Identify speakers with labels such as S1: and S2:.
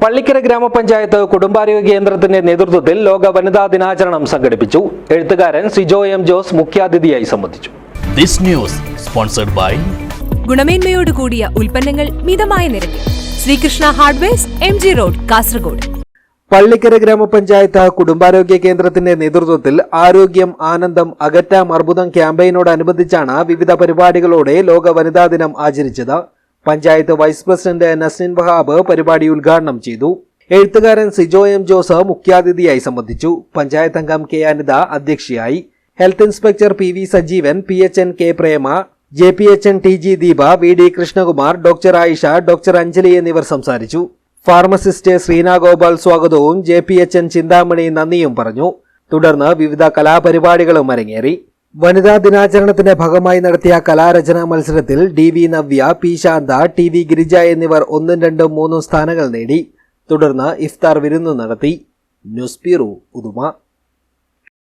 S1: പള്ളിക്കര ഗ്രാമപഞ്ചായത്ത് കുടുംബാരോഗ്യ കേന്ദ്രത്തിന്റെ നേതൃത്വത്തിൽ ലോക വനിതാ ദിനാചരണം സംഘടിപ്പിച്ചു. എഴുത്തുകാരൻ സിജോ എം ജോസ് മുഖ്യാതിഥിയായി സംബന്ധിച്ചു.
S2: ഗുണമേന്മയോട് കൂടിയ ഉൽപ്പന്നങ്ങൾ മിതമായ നിരക്കിൽ Srikrishna hardwares, MG road, Kasaragod.
S1: Pallikkara ഗ്രാമപഞ്ചായത്ത് കുടുംബാരോഗ്യ കേന്ദ്രത്തിന്റെ നേതൃത്വത്തിൽ ആരോഗ്യം ആനന്ദം അകറ്റാം അർബുദം ക്യാമ്പയിനോടനുബന്ധിച്ചാണ് വിവിധ പരിപാടികളോടെ ലോക വനിതാ ദിനം ആചരിച്ചത്. പഞ്ചായത്ത് വൈസ് പ്രസിഡന്റ് നസ്രിൻ വഹാബ് പരിപാടി ഉദ്ഘാടനം ചെയ്തു. എഴുത്തുകാരൻ സിജോ എം ജോസ് മുഖ്യാതിഥിയായി സംബന്ധിച്ചു. പഞ്ചായത്ത് അംഗം കെ അനിത അധ്യക്ഷയായി. Health inspector PV Sajeevan, PHN K Prema, JPHN TG Deepa, VD Krishnakumar, doctor Ayisha, doctor Anjali എന്നിവർ സംസാരിച്ചു. ഫാർമസിസ്റ്റ് ശ്രീന ഗോപാൽ സ്വാഗതവും JPHN ചിന്താമണി നന്ദിയും പറഞ്ഞു. തുടർന്ന് വിവിധ കലാപരിപാടികളും അരങ്ങേറി. വനിതാ ദിനാചരണത്തിന്റെ ഭാഗമായി നടത്തിയ കലാരചനാ മത്സരത്തിൽ DV Navya, P Shantha, TV Girija എന്നിവർ 1, 2, 3 സ്ഥാനങ്ങൾ നേടി. തുടർന്ന് ഇഫ്താർ വിരുന്നു നടത്തി. News bureau, Uduma.